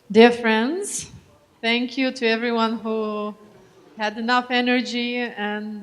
Dear friends, thank you to everyone who had enough energy and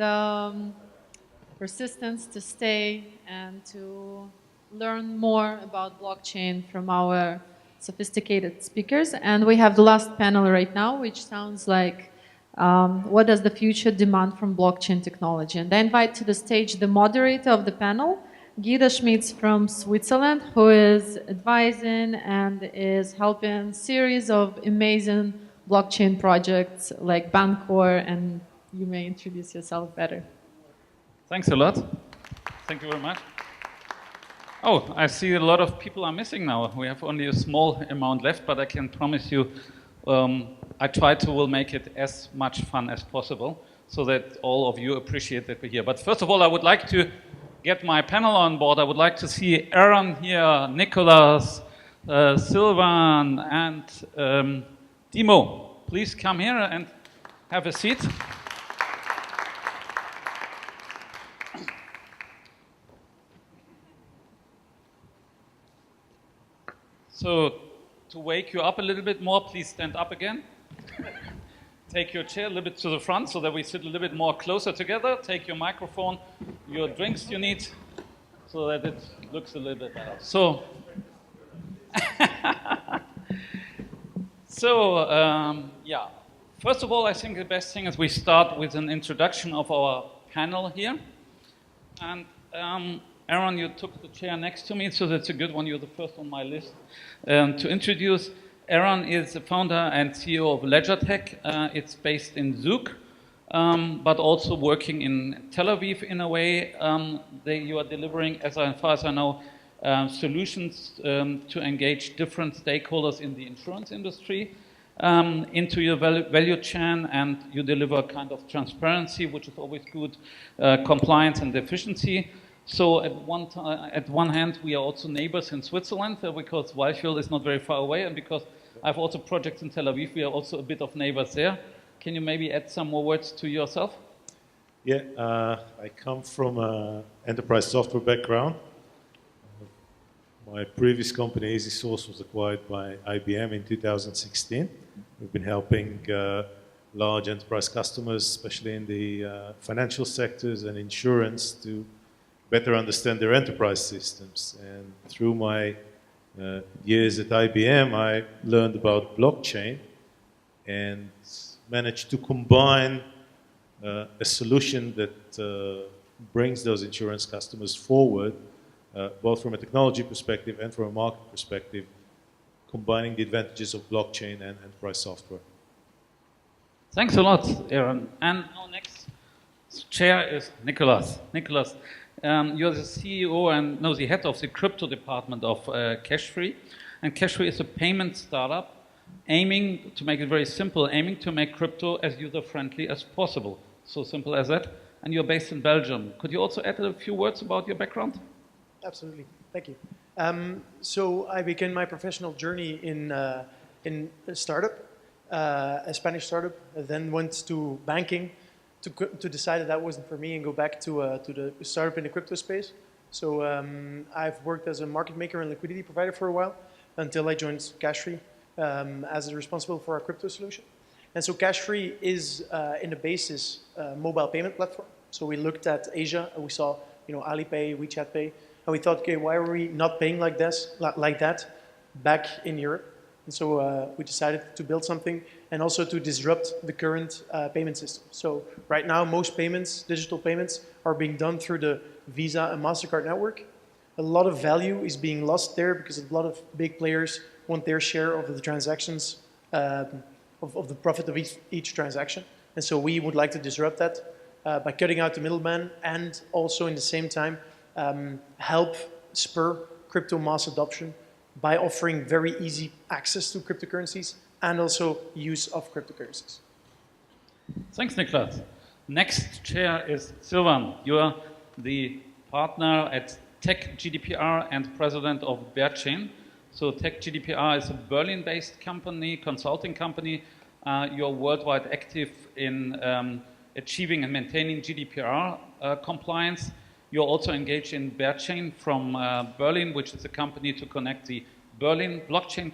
persistence to stay and to learn more about blockchain from our sophisticated speakers. And we have the last panel right now, which sounds like what does the future demand from blockchain technology? And I invite to the stage the moderator of the panel, Guido Schmitz from Switzerland, who is advising and is helping series of amazing blockchain projects like Bancor, and you may introduce yourself better. Thanks a lot. Thank you very much. Oh, I see a lot of people are missing now. We have only a small amount left, but I can promise you I try to will make it as much fun as possible so that all of you appreciate that we're here. But first of all, I would like to get my panel on board. I would like to see Eran here, Nicolas, Silvan, and Dimo. Please come here and have a seat. So, to wake you up a little bit more, please stand up again. Take your chair a little bit to the front so that we sit a little bit more closer together. Take your microphone, your drinks you need, so that it looks a little bit better. So, yeah. First of all, I think the best thing is we start with an introduction of our panel here. And Eran, you took the chair next to me, so that's a good one. You're the first on my list to introduce. Eran is the founder and CEO of Ledgertech. It's based in Zug, but also working in Tel Aviv in a way. You are delivering, as far as I know, solutions to engage different stakeholders in the insurance industry into your value chain, and you deliver kind of transparency, which is always good, compliance and efficiency. So at one hand, we are also neighbors in Switzerland because Walchwil is not very far away, and because I have also projects in Tel Aviv, we are also a bit of neighbors there. Can you maybe add some more words to yourself? Yeah, I come from an enterprise software background. My previous company, EasySource, was acquired by IBM in 2016. We've been helping large enterprise customers, especially in the financial sectors and insurance, to better understand their enterprise systems. And through my years at IBM, I learned about blockchain and managed to combine a solution that brings those insurance customers forward, both from a technology perspective and from a market perspective, combining the advantages of blockchain and enterprise software. Thanks a lot, Eran. And our next chair is Nicolas. Nicolas, you're the CEO and the head of the crypto department of Cashfree. And Cashfree is a payment startup aiming to make it very simple, aiming to make crypto as user-friendly as possible. So simple as that. And you're based in Belgium. Could you also add a few words about your background? Absolutely. Thank you. So I began my professional journey in a startup, a Spanish startup, then went to banking, to decide that wasn't for me and go back to the startup in the crypto space. So I've worked as a market maker and liquidity provider for a while until I joined Cashfree as responsible for our crypto solution. And so Cashfree is in the basis mobile payment platform. So we looked at Asia and we saw Alipay, WeChat Pay, and we thought, okay, why are we not paying like that back in Europe? And so we decided to build something and also to disrupt the current payment system. So right now, most payments, digital payments, are being done through the Visa and MasterCard network. A lot of value is being lost there because a lot of big players want their share of the transactions, of the profit of each transaction. And so we would like to disrupt that by cutting out the middleman and also in the same time help spur crypto mass adoption by offering very easy access to cryptocurrencies and also use of cryptocurrencies. Thanks, Nicolas. Next chair is Silvan. You are the partner at TechGDPR and president of BerChain. So TechGDPR is a Berlin-based company, consulting company. You're worldwide active in achieving and maintaining GDPR compliance. You're also engaged in BerChain from Berlin, which is a company to connect the Berlin blockchain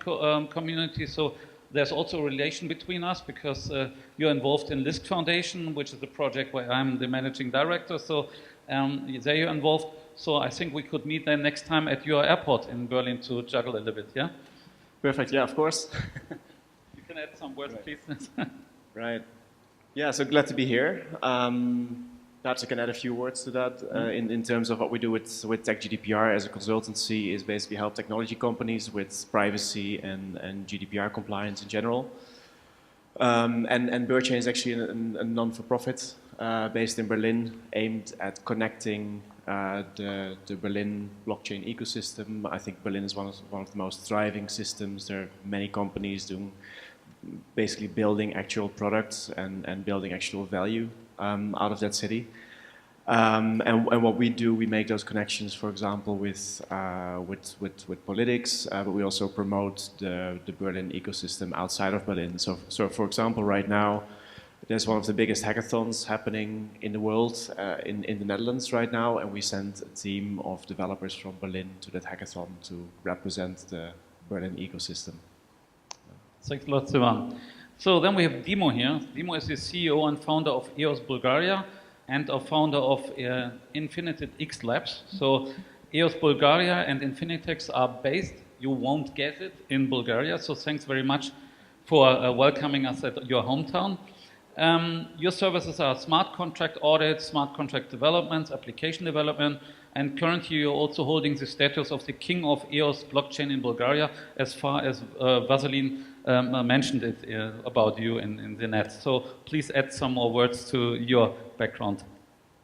community. So there's also a relation between us because you're involved in Lisk Foundation, which is a project where I'm the managing director. So there you're involved. So I think we could meet then next time at your airport in Berlin to juggle a little bit, yeah? Perfect, yeah, of course. You can add some words, please. Right. Yeah, so glad to be here. Perhaps I can add a few words to that in terms of what we do with TechGDPR as a consultancy is basically help technology companies with privacy and GDPR compliance in general. And BerChain is actually a non-for-profit based in Berlin, aimed at connecting the Berlin blockchain ecosystem. I think Berlin is one of the most thriving systems. There are many companies doing basically building actual products and building actual value out of that city. And what we do, we make those connections, for example, with politics, but we also promote the Berlin ecosystem outside of Berlin. So for example, right now, there's one of the biggest hackathons happening in the world in the Netherlands right now, and we sent a team of developers from Berlin to that hackathon to represent the Berlin ecosystem. Thanks a lot, Silvan. So then we have Dimo here. Dimo is the CEO and founder of EOS Bulgaria and a founder of Infinited X Labs. So EOS Bulgaria and Infinitex are based, you won't guess it, in Bulgaria. So thanks very much for welcoming us at your hometown. Your services are smart contract audit, smart contract development, application development, and currently you're also holding the status of the king of EOS blockchain in Bulgaria, as far as Vaseline mentioned it about you in the net. So please add some more words to your background.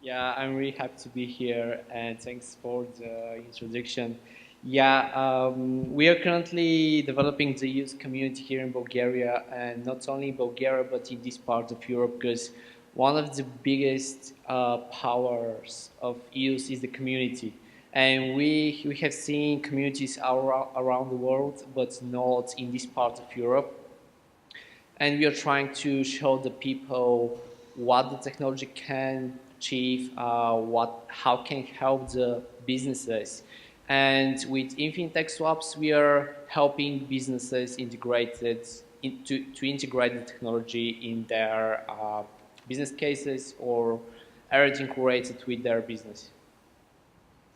Yeah, I'm really happy to be here, and thanks for the introduction. Yeah, we are currently developing the youth community here in Bulgaria, and not only in Bulgaria, but in this part of Europe, because one of the biggest powers of youth is the community. And we have seen communities around the world, but not in this part of Europe. And we are trying to show the people what the technology can achieve, how can help the businesses. And with Infinitex Swaps, we are helping businesses to integrate the technology in their business cases or everything related with their business.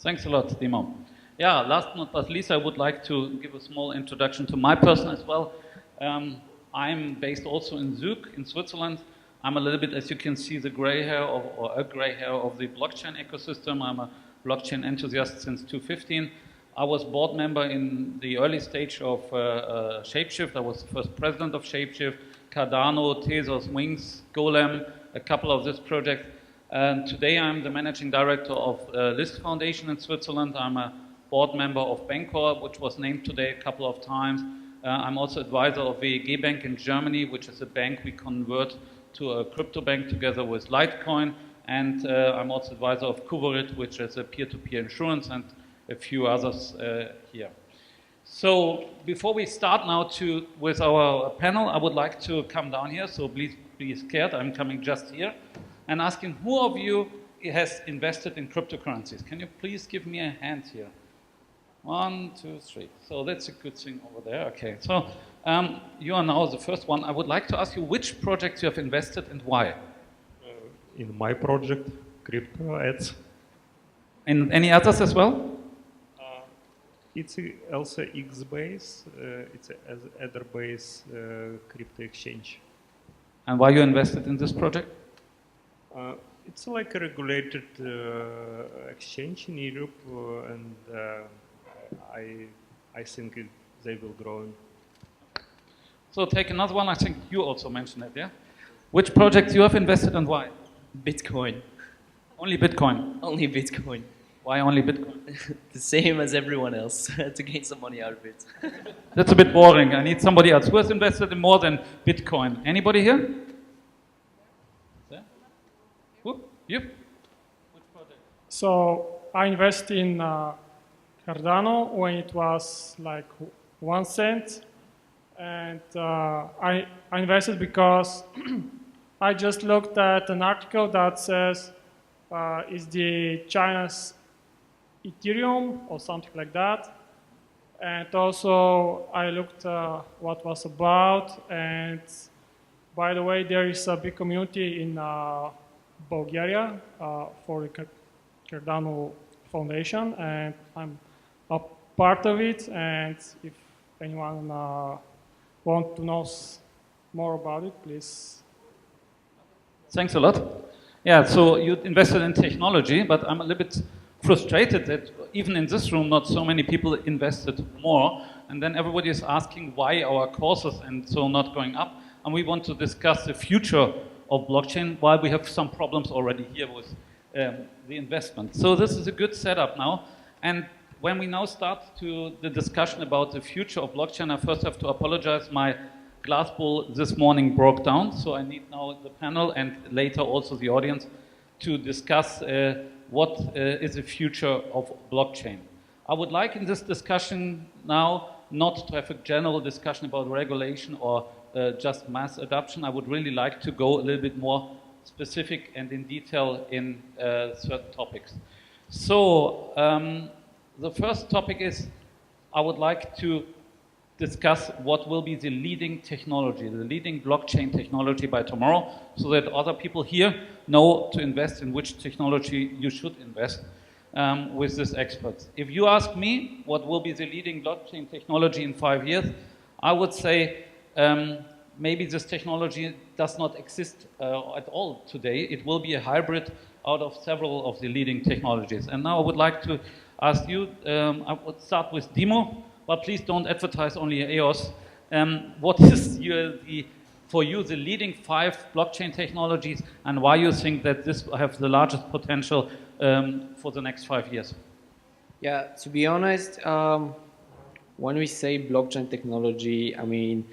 Thanks a lot, Dimo. Yeah, last but not least, I would like to give a small introduction to my person as well. I'm based also in Zug, in Switzerland. I'm a little bit, as you can see, the gray hair or a gray hair of the blockchain ecosystem. I'm a blockchain enthusiast since 2015. I was board member in the early stage of Shapeshift. I was the first president of Shapeshift, Cardano, Tezos, Wings, Golem, a couple of this project. And today I'm the managing director of Lisk Foundation in Switzerland. I'm a board member of Bancor, which was named today a couple of times. I'm also advisor of Vereecke Bank in Germany, which is a bank we convert to a crypto bank together with Litecoin. And I'm also advisor of Kuvorit, which is a peer-to-peer insurance, and a few others here. So before we start now with our panel, I would like to come down here. So please be scared. I'm coming just here. And asking who of you has invested in cryptocurrencies. Can you please give me a hand here? 1, 2, 3. So that's a good thing over there. Okay. So you are now the first one. I would like to ask you which projects you have invested and why. In my project, crypto ads. And any others as well? It's also X-based. It's an Ether-based crypto exchange. And why you invested in this project? It's like a regulated exchange in Europe, and I think they will grow. So take another one. I think you also mentioned it, yeah? Which projects you have invested and why? Bitcoin. Only Bitcoin? Only Bitcoin. Why only Bitcoin? The same as everyone else, to gain some money out of it. That's a bit boring. I need somebody else. Who has invested in more than Bitcoin? Anybody here? Yeah? Who? You? Which project? So I invested in Cardano when it was like 1 cent. And I invested because I just looked at an article that says is the China's Ethereum or something like that. And also, I looked what was about. And by the way, there is a big community in Bulgaria for the Cardano Foundation, and I'm a part of it. And if anyone wants to know more about it, please. Thanks a lot. Yeah, so you invested in technology, but I'm a little bit frustrated that even in this room, not so many people invested more. And then everybody is asking why our courses and so not going up. And we want to discuss the future of blockchain while we have some problems already here with the investment. So this is a good setup now. And when we now start to the discussion about the future of blockchain, I first have to apologize. My glass bowl this morning broke down, so I need now the panel and later also the audience to discuss what is the future of blockchain. I would like in this discussion now not to have a general discussion about regulation or just mass adoption. I would really like to go a little bit more specific and in detail in certain topics. So the first topic is I would like to discuss what will be the leading technology, the leading blockchain technology by tomorrow, so that other people here know to invest in which technology you should invest with these experts. If you ask me what will be the leading blockchain technology in 5 years, I would say maybe this technology does not exist at all today. It will be a hybrid out of several of the leading technologies. And now I would like to ask you, I would start with Dimo, but please don't advertise only EOS. What is for you the leading 5 blockchain technologies and why you think that this will have the largest potential for the next 5 years? Yeah, to be honest, when we say blockchain technology, I mean,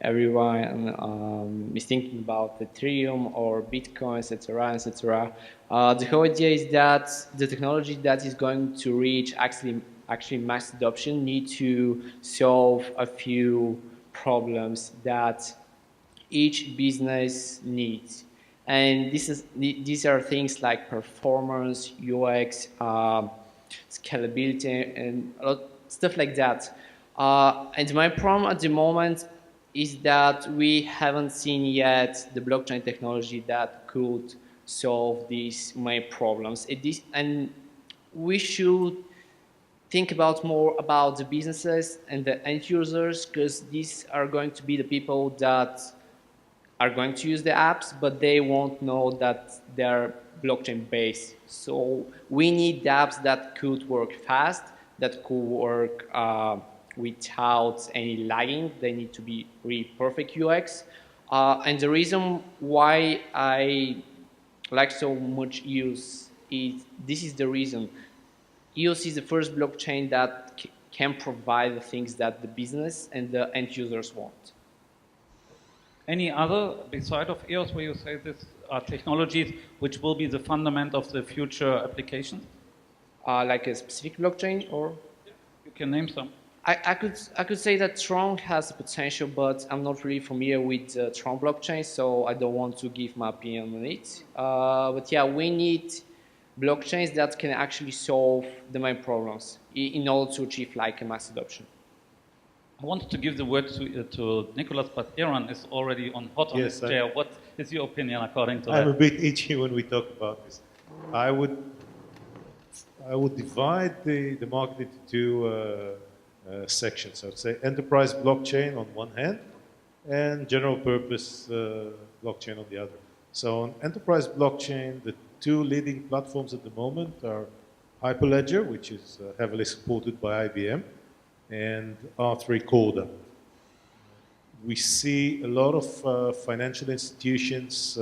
everyone is thinking about Ethereum or Bitcoin, etc., etc. The whole idea is that the technology that is going to reach actually mass adoption need to solve a few problems that each business needs. And these are things like performance, UX, scalability, and a lot stuff like that. And my problem at the moment is that we haven't seen yet the blockchain technology that could solve these main problems. And we should think about more about the businesses and the end users, because these are going to be the people that are going to use the apps, but they won't know that they're blockchain based. So we need apps that could work fast, that could work without any lagging. They need to be really perfect UX. And the reason why I like so much EOS is, this is the reason. EOS is the first blockchain that can provide the things that the business and the end users want. Any other, beside of EOS, where you say these are technologies which will be the fundament of the future applications? Like a specific blockchain, or? You can name some. I could say that Tron has the potential, but I'm not really familiar with Tron blockchain, so I don't want to give my opinion on it. But yeah, we need blockchains that can actually solve the main problems in order to achieve like a mass adoption. I wanted to give the word to Nicolas, but Eran is already hot on his chair. What is your opinion according to that? I'm a bit itchy when we talk about this. I would divide the market into two sections. I would say enterprise blockchain on one hand and general purpose blockchain on the other. So on enterprise blockchain, the two leading platforms at the moment are Hyperledger, which is heavily supported by IBM, and R3 Corda. We see a lot of financial institutions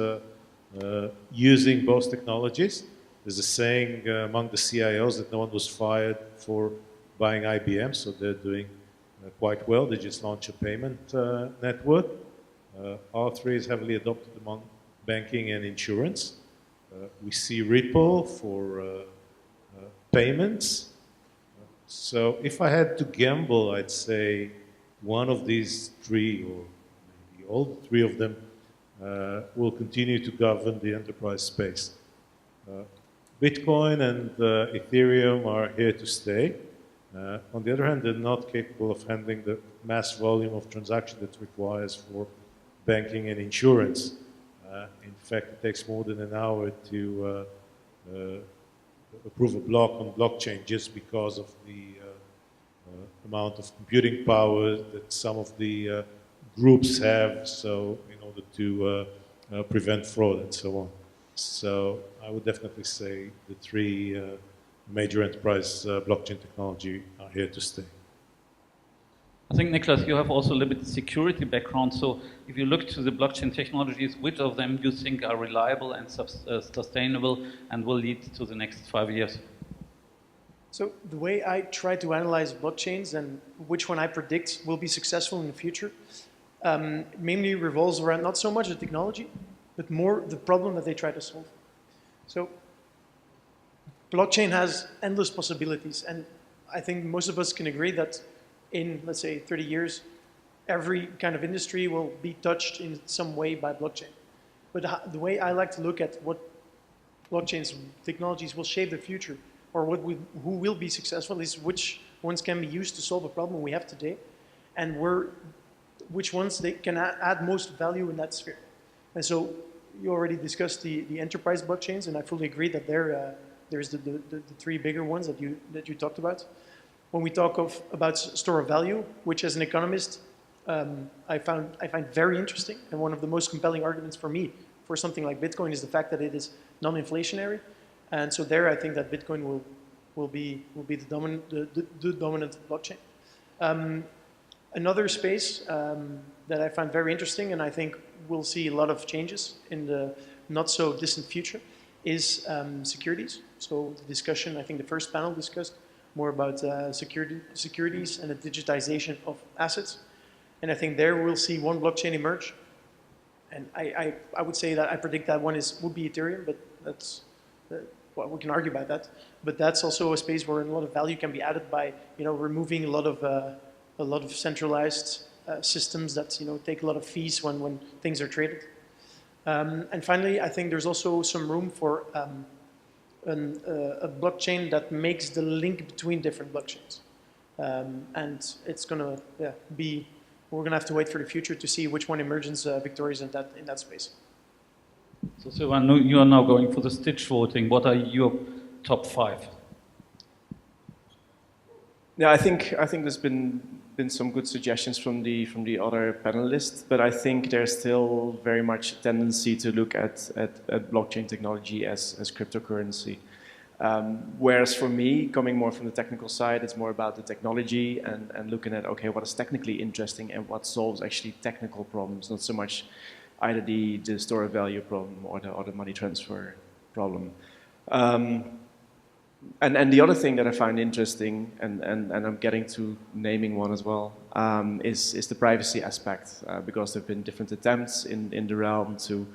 using both technologies. There's a saying among the CIOs that no one was fired for buying IBM, so they're doing quite well. They just launched a payment network. R3 is heavily adopted among banking and insurance. We see Ripple for payments. So if I had to gamble, I'd say one of these three, or maybe all three of them, will continue to govern the enterprise space. Bitcoin and Ethereum are here to stay. On the other hand, they're not capable of handling the mass volume of transaction that requires for banking and insurance. In fact, it takes more than an hour to approve a block on blockchain just because of the amount of computing power that some of the groups have, so in order to prevent fraud and so on. So I would definitely say the three major enterprise blockchain technology are here to stay. I think, Nicolas, you have also a little bit of security background. So if you look to the blockchain technologies, which of them you think are reliable and sustainable and will lead to the next 5 years? So the way I try to analyze blockchains and which one I predict will be successful in the future mainly revolves around not so much the technology, but more the problem that they try to solve. So blockchain has endless possibilities, and I think most of us can agree that in, let's say, 30 years, every kind of industry will be touched in some way by blockchain. But the way I like to look at what blockchains technologies will shape the future, or who will be successful, is which ones can be used to solve a problem we have today, and which ones they can add most value in that sphere. And so you already discussed the enterprise blockchains, and I fully agree that there's the three bigger ones that you talked about. When we talk about store of value, which as an economist I find very interesting, and one of the most compelling arguments for me for something like Bitcoin is the fact that it is non-inflationary, and so there I think that Bitcoin will be the dominant blockchain. Another space that I find very interesting, and I think we'll see a lot of changes in the not so distant future, is securities. So the discussion, I think the first panel discussed more about securities and the digitization of assets. And I think there we'll see one blockchain emerge. And I would say that I predict that one would be Ethereum, but that's, well, we can argue about that. But that's also a space where a lot of value can be added by, removing a lot of centralized systems that, take a lot of fees when things are traded. And finally, I think there's also some room for a blockchain that makes the link between different blockchains. And it's going to be, we're going to have to wait for the future to see which one emerges victorious in that space. So Silvan, you are now going for the Stitch voting. What are your top 5? Yeah, I think there's been some good suggestions from the other panelists, but I think there's still very much a tendency to look at blockchain technology as cryptocurrency. Whereas for me, coming more from the technical side, it's more about the technology and looking at, okay, what is technically interesting and what solves actually technical problems, not so much either the store of value problem or the money transfer problem. And the other thing that I find interesting, and I'm getting to naming one as well, is the privacy aspect, because there have been different attempts in the realm to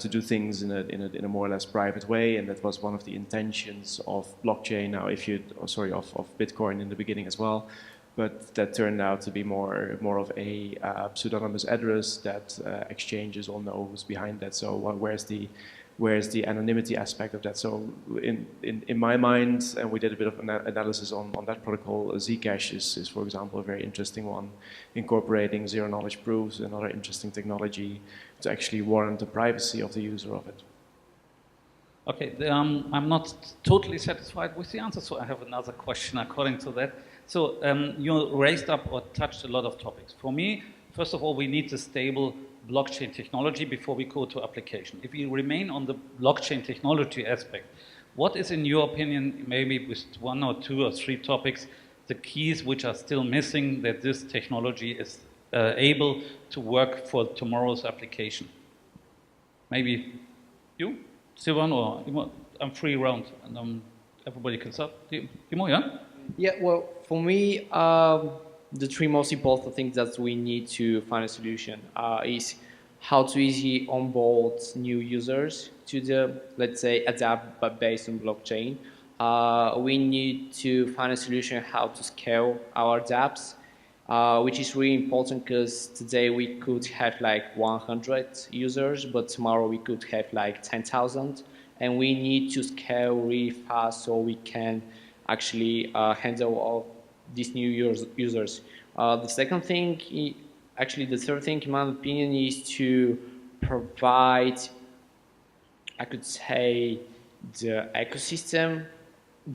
do things in a more or less private way, and that was one of the intentions of blockchain. Now, of Bitcoin in the beginning as well, but that turned out to be more of a pseudonymous address that exchanges all know who's behind that. So where's the anonymity aspect of that? So in my mind, and we did a bit of analysis on that protocol, Zcash is, for example, a very interesting one, incorporating zero-knowledge proofs, another interesting technology to actually warrant the privacy of the user of it. Okay, I'm not totally satisfied with the answer, so I have another question according to that. So you raised up or touched a lot of topics. For me, first of all, we need a stable blockchain technology before we go to application. If we remain on the blockchain technology aspect, what is, in your opinion, maybe with 1 or 2 or 3 topics, the keys which are still missing that this technology is able to work for tomorrow's application? Maybe you, Silvan, or I'm free round, and everybody can start. Timo, yeah? Yeah, well, for me, the 3 most important things that we need to find a solution is how to easily onboard new users to the, let's say, adapt but based on blockchain. We need to find a solution how to scale our dApps, which is really important because today we could have like 100 users, but tomorrow we could have like 10,000, and we need to scale really fast so we can actually handle these new users. The second thing, actually the third thing in my opinion, is to provide, I could say, the ecosystem,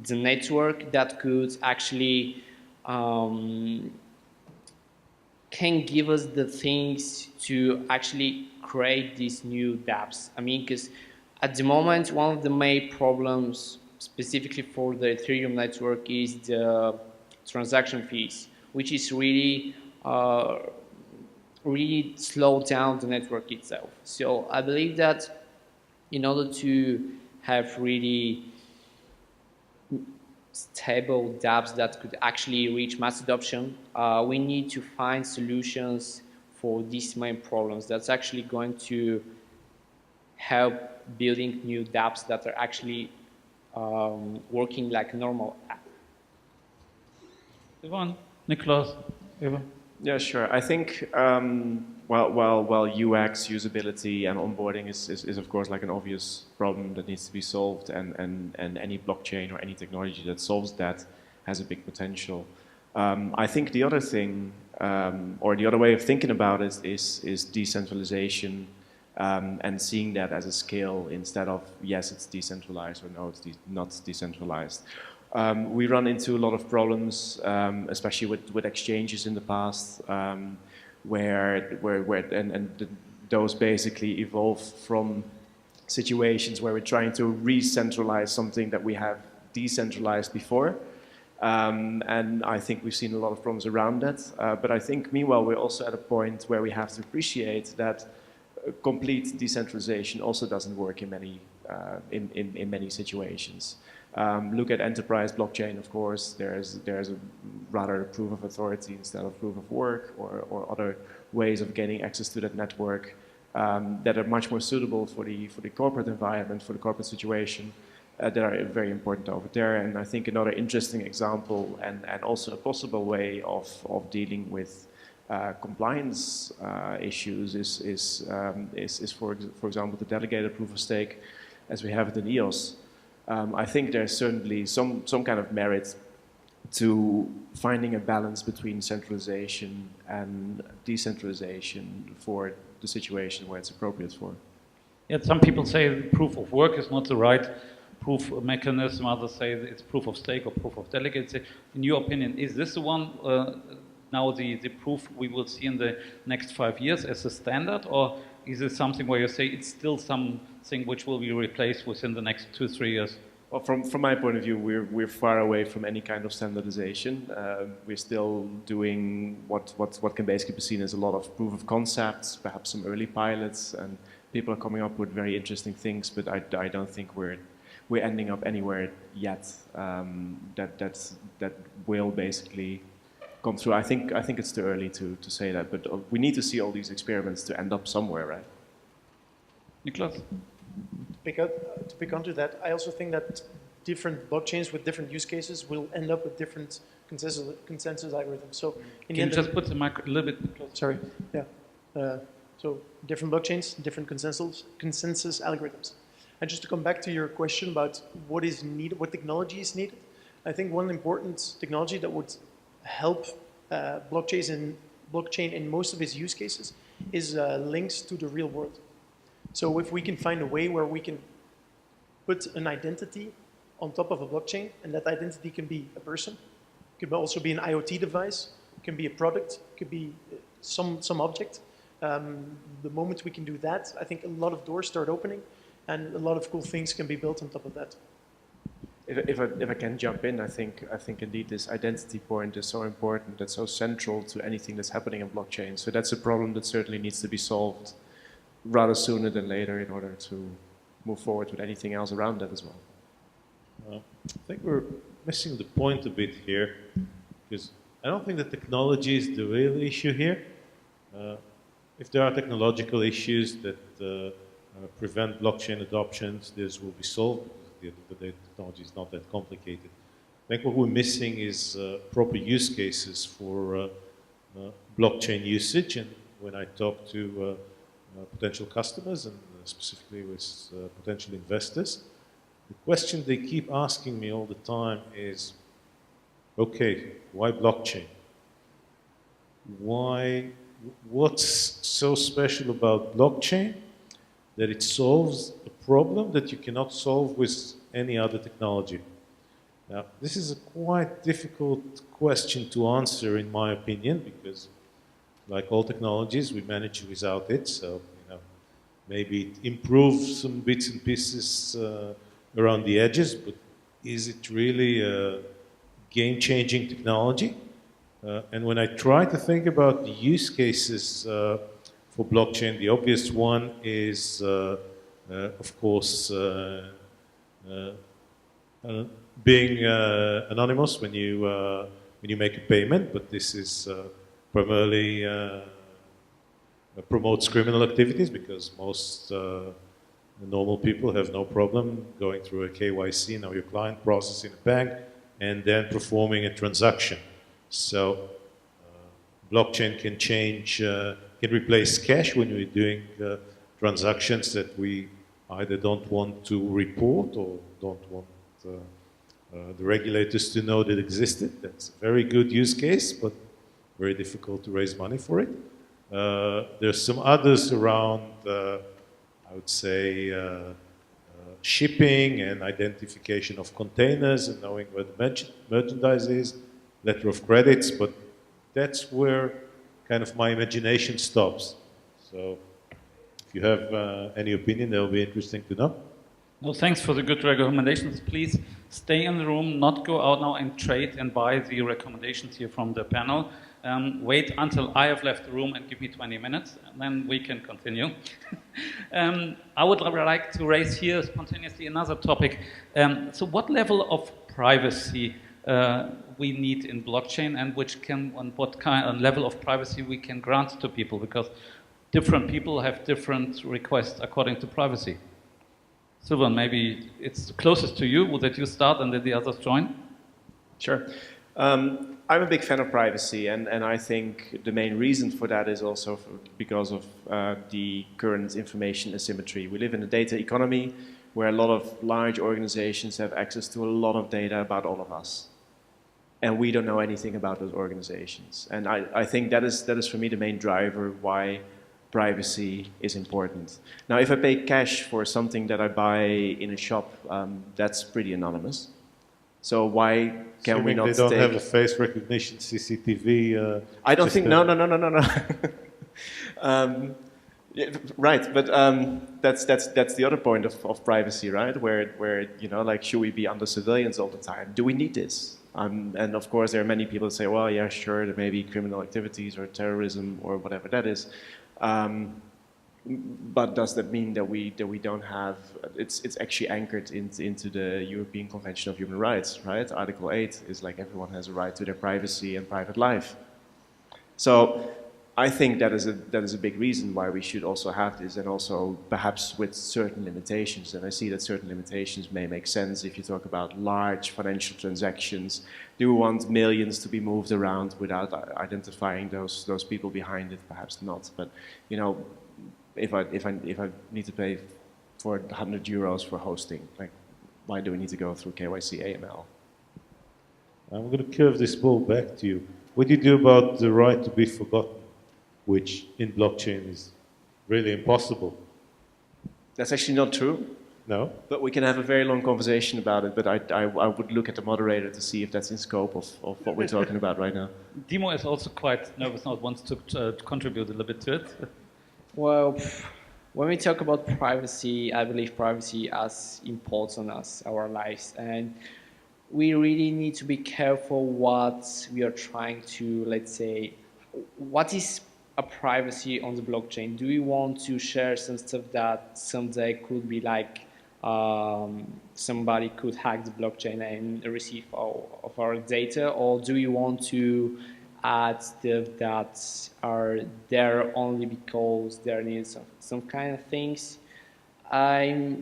the network that could actually can give us the things to actually create these new dApps. I mean, because at the moment, one of the main problems specifically for the Ethereum network is the transaction fees, which is really really slow down the network itself. So I believe that in order to have really stable dApps that could actually reach mass adoption, we need to find solutions for these main problems. That's actually going to help building new dApps that are actually working like a normal app. Silvan, Nicolas, Eva. Yeah, sure. I think while UX, usability, and onboarding is of course like an obvious problem that needs to be solved, and any blockchain or any technology that solves that has a big potential. I think the other thing, or the other way of thinking about it is decentralization, and seeing that as a skill instead of, yes, it's decentralized, or no, it's not decentralized. We run into a lot of problems, especially with exchanges in the past, those basically evolve from situations where we're trying to re-centralize something that we have decentralized before. And I think we've seen a lot of problems around that. But I think, meanwhile, we're also at a point where we have to appreciate that complete decentralization also doesn't work in many situations. Look at enterprise blockchain, of course. There's a rather proof of authority instead of proof of work, or other ways of gaining access to that network that are much more suitable for the corporate environment, for the corporate situation, that are very important over there. And I think another interesting example, and also a possible way of dealing with compliance issues is for example the delegated proof of stake, as we have it in EOS. I think there's certainly some kind of merit to finding a balance between centralization and decentralization for the situation where it's appropriate for. Yeah, some people say proof of work is not the right proof mechanism. Others say it's proof of stake or proof of delegate. In your opinion, is this the one now the proof we will see in the next 5 years as a standard, or is it something where you say it's still something which will be replaced within the next 2-3 years? Well, from my point of view, we're far away from any kind of standardization. We're still doing what can basically be seen as a lot of proof of concepts, perhaps some early pilots, and people are coming up with very interesting things. But I don't think we're ending up anywhere yet that will basically come through. I think it's too early to say that, but we need to see all these experiments to end up somewhere, right? Nicolas? To pick onto that, I also think that different blockchains with different use cases will end up with different consensus algorithms. So in Can you just put the mic a little bit closer? Sorry, yeah. So different blockchains, different consensus algorithms. And just to come back to your question about what is needed, what technology is needed, I think one important technology that would help blockchain in most of its use cases is links to the real world. So if we can find a way where we can put an identity on top of a blockchain, and that identity can be a person, could also be an IoT device, can be a product, could be some object. The moment we can do that, I think a lot of doors start opening, and a lot of cool things can be built on top of that. If I can jump in, I think indeed this identity point is so important, that's so central to anything that's happening in blockchain. So that's a problem that certainly needs to be solved rather sooner than later in order to move forward with anything else around that as well. I think we're missing the point a bit here, because I don't think that technology is the real issue here. If there are technological issues that prevent blockchain adoptions, this will be solved. At the end of the day, technology is not that complicated. I think what we're missing is proper use cases for blockchain usage. And when I talk to potential customers, and specifically with potential investors, the question they keep asking me all the time is, Okay, why blockchain? What's so special about blockchain that it solves a problem that you cannot solve with any other technology? Now, this is a quite difficult question to answer, in my opinion, because like all technologies, we manage without it. So, maybe it improves some bits and pieces around the edges, but is it really a game-changing technology? And when I try to think about the use cases for blockchain, the obvious one is, of course, being anonymous when you make a payment, but this is primarily promotes criminal activities because most normal people have no problem going through a KYC, know your client, processing a bank, and then performing a transaction. So blockchain can change, can replace cash when we're doing transactions that we either don't want to report or don't want the regulators to know that existed. That's a very good use case, but very difficult to raise money for it. There's some others around, I would say, shipping and identification of containers and knowing where the merchandise is, letter of credits, but that's where kind of my imagination stops. So if you have any opinion, that will be interesting to know. No, thanks for the good recommendations. Please stay in the room, not go out now and trade and buy the recommendations here from the panel. Wait until I have left the room and give me 20 minutes, and then we can continue. I would like to raise here spontaneously another topic. So what level of privacy we need in blockchain, and what kind of level of privacy we can grant to people, because different people have different requests according to privacy. Silvan, maybe it's closest to you, that you start and then the others join? Sure. I'm a big fan of privacy, and I think the main reason for that is also because of the current information asymmetry. We live in a data economy where a lot of large organizations have access to a lot of data about all of us. And we don't know anything about those organizations. And I think that is for me the main driver why privacy is important. Now, if I pay cash for something that I buy in a shop, that's pretty anonymous. So why can we not they don't have a face recognition CCTV? I don't think, no. Yeah, right, but that's the other point of privacy, right? Where like, should we be under surveillance all the time? Do we need this? And of course, there are many people that say, well, yeah, sure, there may be criminal activities or terrorism or whatever that is. But does that mean that we don't have? It's actually anchored into the European Convention of Human Rights, right? Article 8 is like everyone has a right to their privacy and private life. So I think that is a big reason why we should also have this, and also perhaps with certain limitations. And I see that certain limitations may make sense if you talk about large financial transactions. Do we want millions to be moved around without identifying those people behind it? Perhaps not. But if I need to pay for 100 euros for hosting, like, why do we need to go through KYC AML? I'm going to curve this ball back to you. What do you do about the right to be forgotten, which in blockchain is really impossible? That's actually not true. No? But we can have a very long conversation about it, but I would look at the moderator to see if that's in scope of what we're talking about right now. Dimo is also quite nervous now, wants to contribute a little bit to it. Well, when we talk about privacy, I believe privacy as important as our lives, and we really need to be careful what we are trying to, let's say, what is a privacy on the blockchain? Do we want to share some stuff that someday could be like somebody could hack the blockchain and receive all of our data, or do we want to add stuff that are there only because there needs some kind of things? I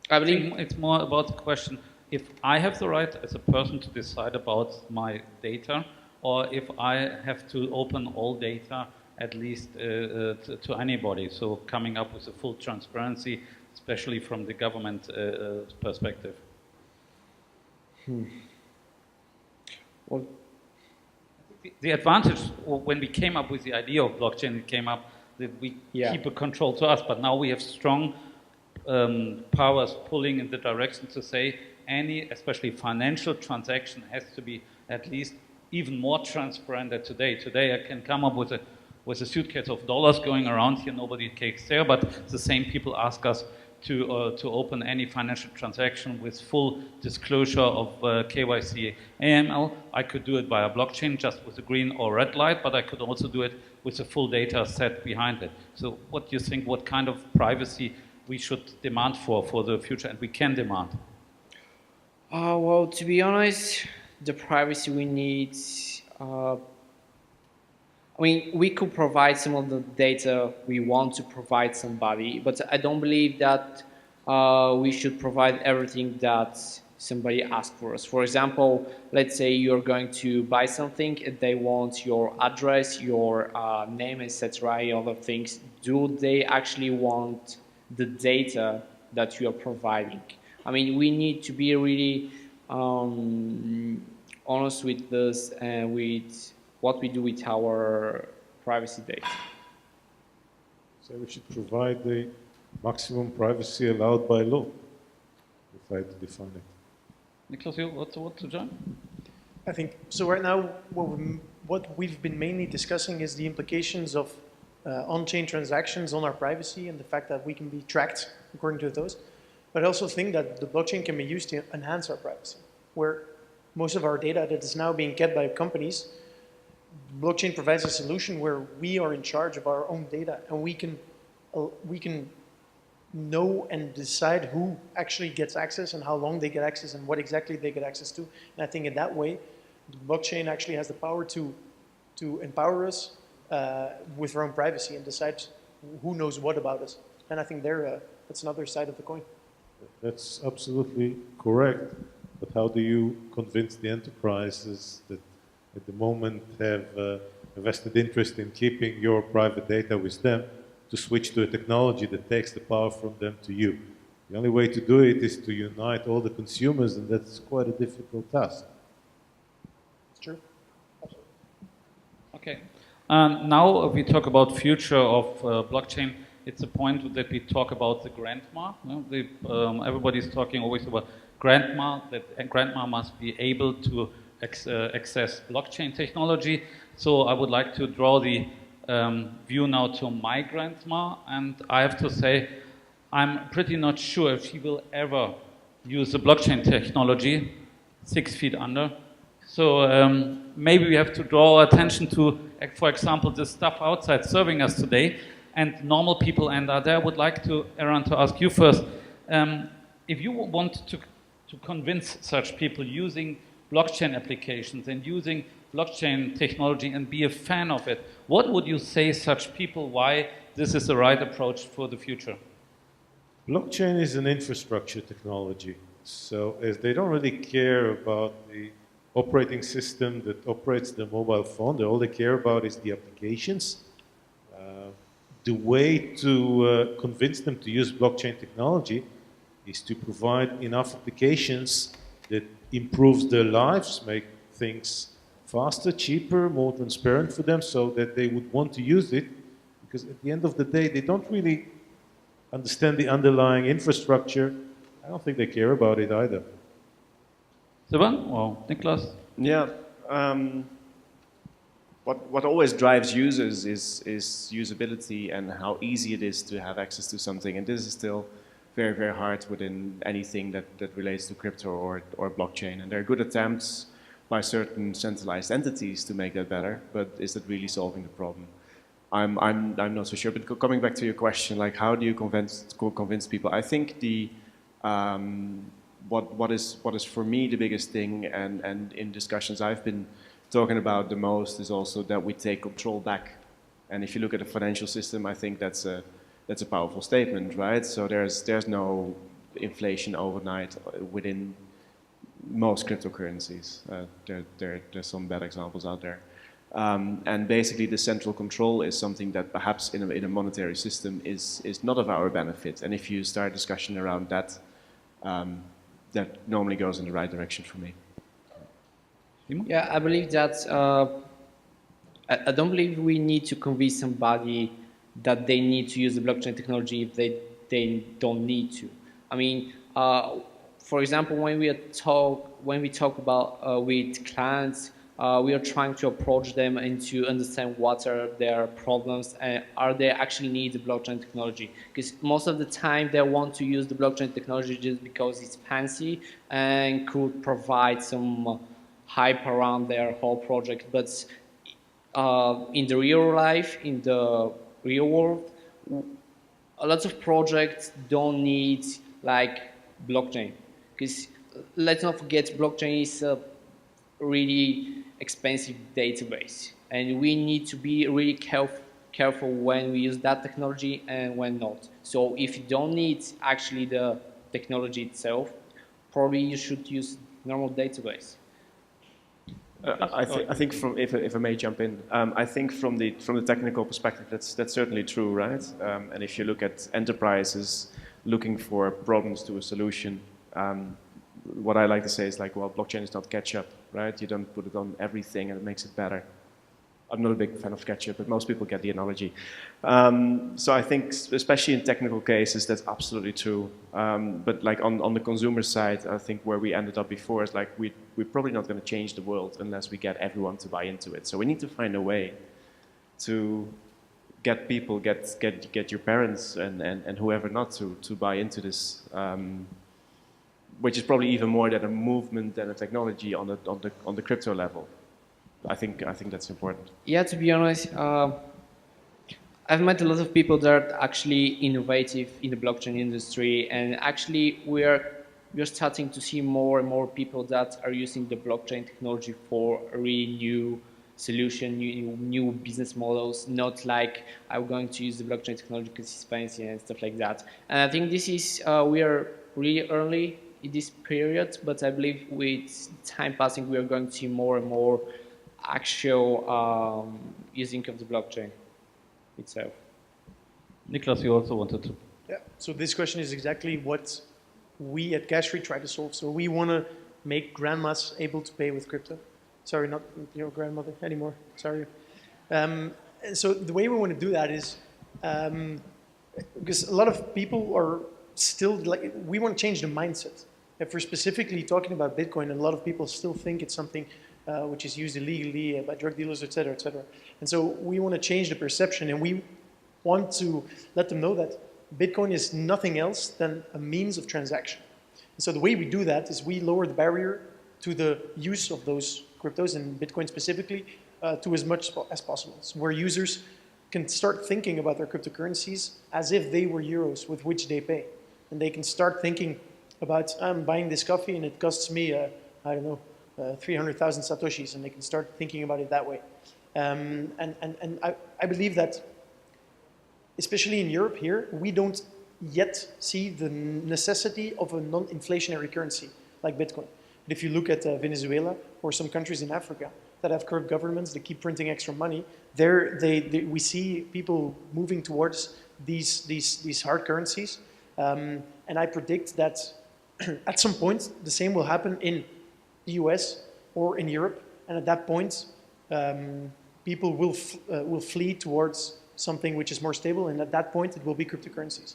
believe it's more about the question, if I have the right as a person to decide about my data, or if I have to open all data at least to anybody, so coming up with a full transparency, especially from the government perspective. Well, The advantage when we came up with the idea of blockchain, it came up that we keep a control to us, but now we have strong powers pulling in the direction to say any, especially financial transaction, has to be at least even more transparent than today. Today I can come up with a suitcase of dollars going around here, nobody takes care, but the same people ask us to open any financial transaction with full disclosure of KYC AML. I could do it via blockchain just with a green or red light, but I could also do it with a full data set behind it. So what do you think, what kind of privacy we should demand for the future, and we can demand? Well, to be honest, the privacy we need, I mean, we could provide some of the data we want to provide somebody, but I don't believe that we should provide everything that somebody asks for us. For example, let's say you're going to buy something and they want your address, your name, etc., other things. Do they actually want the data that you are providing? I mean, we need to be really honest with this and with what we do with our privacy data. So we should provide the maximum privacy allowed by law, if I had to define it. Nicolas, you want to join? I think, so right now, what we've been mainly discussing is the implications of on-chain transactions on our privacy and the fact that we can be tracked according to those. But I also think that the blockchain can be used to enhance our privacy, where most of our data that is now being kept by companies, blockchain provides a solution where we are in charge of our own data and we can know and decide who actually gets access and how long they get access and what exactly they get access to. And I think in that way, the blockchain actually has the power to empower us with our own privacy and decide who knows what about us. And I think that's another side of the coin. That's absolutely correct. But how do you convince the enterprises that at the moment have a vested interest in keeping your private data with them to switch to a technology that takes the power from them to you? The only way to do it is to unite all the consumers, and that's quite a difficult task. It's true. Absolutely. Okay. Now we talk about future of blockchain. It's a point that we talk about the grandma. You know, everybody's talking always about grandma, that grandma must be able to access blockchain technology. So I would like to draw the view now to my grandma, and I have to say I'm pretty not sure if she will ever use the blockchain technology 6 feet under. So maybe we have to draw attention to, for example, the stuff outside serving us today, and normal people. And I would like to, Eran, to ask you first, if you want to convince such people using blockchain applications and using blockchain technology and be a fan of it, what would you say such people why this is the right approach for the future? Blockchain is an infrastructure technology. So as they don't really care about the operating system that operates the mobile phone, all they care about is the applications. The way to convince them to use blockchain technology is to provide enough applications that improves their lives, make things faster, cheaper, more transparent for them so that they would want to use it, because at the end of the day, they don't really understand the underlying infrastructure. I don't think they care about it either. Silvan or Nicolas? Yeah. What always drives users is usability and how easy it is to have access to something. And this is still very, very hard within anything that relates to crypto or blockchain. And there are good attempts by certain centralized entities to make that better, but is that really solving the problem? I'm not so sure. But coming back to your question, like how do you convince people? I think the what is for me the biggest thing, and in discussions I've been talking about the most, is also that we take control back. And if you look at the financial system, I think that's a powerful statement, right? So there's no inflation overnight within most cryptocurrencies. There's some bad examples out there. And basically the central control is something that perhaps in a monetary system is not of our benefit. And if you start discussion around that, that normally goes in the right direction for me. Yeah, I believe that I don't believe we need to convince somebody that they need to use the blockchain technology if they don't need to. I mean, for example, when we talk about with clients, we are trying to approach them and to understand what are their problems and are they actually need the blockchain technology. Because most of the time they want to use the blockchain technology just because it's fancy and could provide some hype around their whole project. But in the real life, in the real world, a lot of projects don't need like blockchain. Because let's not forget, blockchain is a really expensive database, and we need to be really careful when we use that technology and when not. So if you don't need actually the technology itself, probably you should use normal database. I think from, if I may jump in, I think from the technical perspective, that's certainly true, right? And if you look at enterprises looking for problems to a solution, what I like to say is like, well, blockchain is not ketchup, right? You don't put it on everything and it makes it better. I'm not a big fan of ketchup, but most people get the analogy. So I think, especially in technical cases, that's absolutely true. But like on the consumer side, I think where we ended up before is like we're probably not going to change the world unless we get everyone to buy into it. So we need to find a way to get people, get your parents and whoever not to buy into this, which is probably even more than a movement than a technology on the crypto level. I think that's important. Yeah, to be honest, I've met a lot of people that are actually innovative in the blockchain industry, and actually we're starting to see more and more people that are using the blockchain technology for a really new solution, new business models, not like I'm going to use the blockchain technology because it's fancy and stuff like that. And I think this is, we are really early in this period, but I believe with time passing, we are going to see more and more actual using of the blockchain itself. Nicolas, you also wanted to. Yeah, so this question is exactly what we at Cashfree try to solve. So we want to make grandmas able to pay with crypto. Sorry, not your grandmother anymore. Sorry. And so the way we want to do that is, because a lot of people are still, like, we want to change the mindset. If we're specifically talking about Bitcoin, a lot of people still think it's something which is used illegally by drug dealers, et cetera, et cetera. And so we want to change the perception, and we want to let them know that Bitcoin is nothing else than a means of transaction. And so the way we do that is we lower the barrier to the use of those cryptos, and Bitcoin specifically, to as much as possible. So where users can start thinking about their cryptocurrencies as if they were euros with which they pay. And they can start thinking about, I'm buying this coffee and it costs me, I don't know, 300,000 satoshis, and they can start thinking about it that way. And I believe that, especially in Europe here, we don't yet see the necessity of a non-inflationary currency like Bitcoin. But if you look at Venezuela or some countries in Africa that have corrupt governments that keep printing extra money, we see people moving towards these hard currencies. And I predict that at some point the same will happen in the US or in Europe, and at that point people will flee towards something which is more stable, and at that point it will be cryptocurrencies.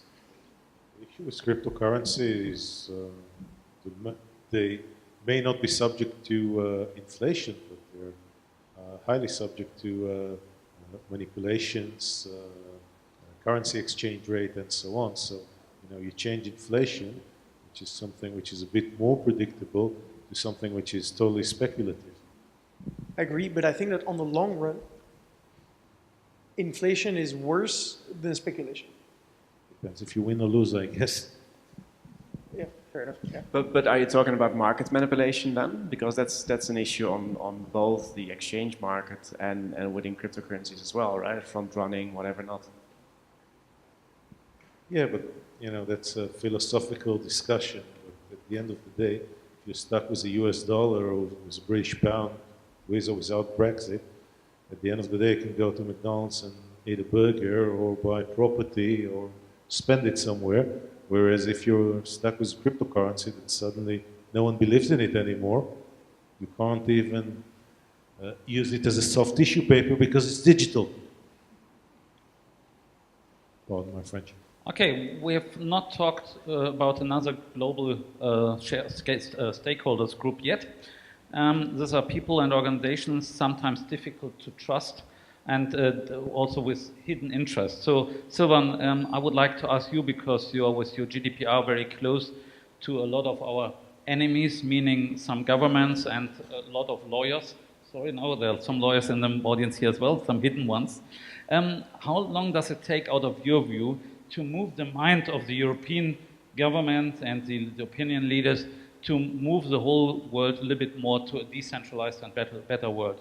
The issue with cryptocurrency is they may not be subject to inflation, but they're highly subject to manipulations, currency exchange rate, and so on. So, you change inflation, which is something which is a bit more predictable, to something which is totally speculative. I agree, but I think that on the long run, inflation is worse than speculation. Depends if you win or lose, I guess. Yeah, fair enough. Yeah. But are you talking about market manipulation then? Because that's an issue on both the exchange market and within cryptocurrencies as well, right? Front running, whatever not. Yeah, but that's a philosophical discussion. But at the end of the day, if you're stuck with the US dollar or with the British pound, with or without Brexit, at the end of the day, you can go to McDonald's and eat a burger or buy property or spend it somewhere. Whereas if you're stuck with cryptocurrency, then suddenly no one believes in it anymore. You can't even use it as a soft tissue paper because it's digital. Pardon my French. Okay, we have not talked about another global stakeholders group yet. These are people and organizations sometimes difficult to trust and also with hidden interests. So, Silvan, I would like to ask you, because you are with your GDPR very close to a lot of our enemies, meaning some governments and a lot of lawyers. Sorry, no, there are some lawyers in the audience here as well, some hidden ones. How long does it take, out of your view, to move the mind of the European government and the opinion leaders to move the whole world a little bit more to a decentralized and better world?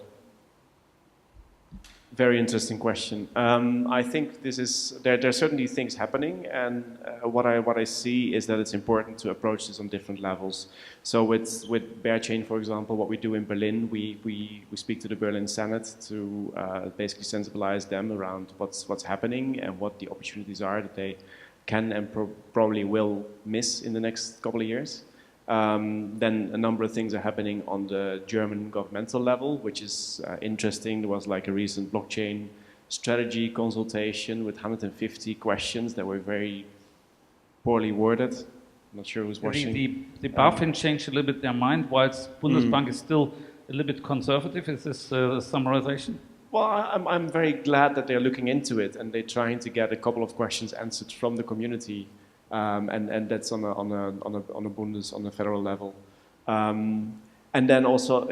Very interesting question. I think this is there are certainly things happening, and what I see is that it's important to approach this on different levels. So with BerChain, for example, what we do in Berlin, we speak to the Berlin Senate to basically sensibilize them around what's happening and what the opportunities are that they can and probably will miss in the next couple of years. Then a number of things are happening on the German governmental level, which is interesting. There was like a recent blockchain strategy consultation with 150 questions that were very poorly worded. I'm not sure who's watching. The BaFin changed a little bit their mind, whilst Bundesbank is still a little bit conservative. Is this a summarization? Well, I'm very glad that they're looking into it and they're trying to get a couple of questions answered from the community. And that's on the federal level, and then also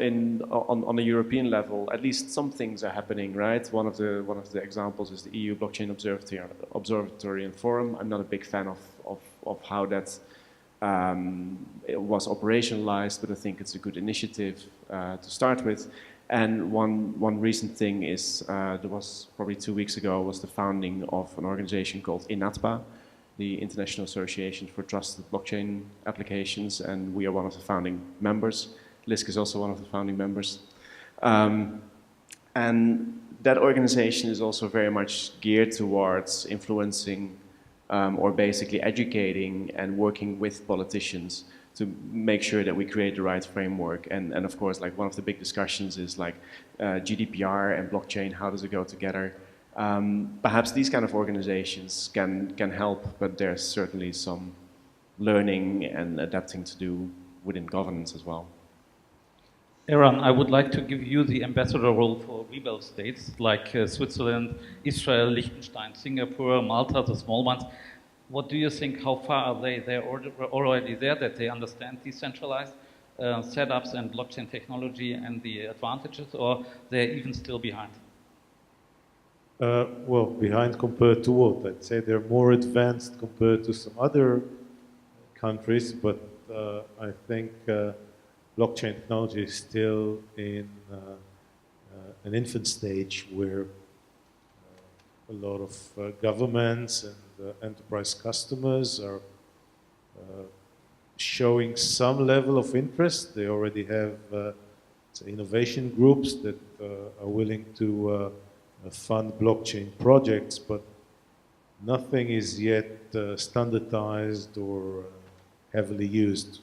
on the European level, at least some things are happening, right? One of the examples is the EU Blockchain Observatory and Forum. I'm not a big fan of how that it was operationalized, but I think it's a good initiative to start with. And one recent thing is there was probably 2 weeks ago was the founding of an organization called INATBA, the International Association for Trusted Blockchain Applications, and we are one of the founding members. Lisk is also one of the founding members. And that organization is also very much geared towards influencing or basically educating and working with politicians to make sure that we create the right framework. And of course, like one of the big discussions is like GDPR and blockchain, how does it go together? Perhaps these kind of organizations can help, but there's certainly some learning and adapting to do within governance as well. Eran, I would like to give you the ambassador role for rebel states like Switzerland, Israel, Liechtenstein, Singapore, Malta, the small ones. What do you think? How far are they? They're already there, that they understand decentralized setups and blockchain technology and the advantages, or they're even still behind? Well, behind compared to what? I'd say they're more advanced compared to some other countries, but I think blockchain technology is still in an infant stage where a lot of governments and enterprise customers are showing some level of interest. They already have innovation groups that are willing to fund blockchain projects, but nothing is yet standardized or heavily used,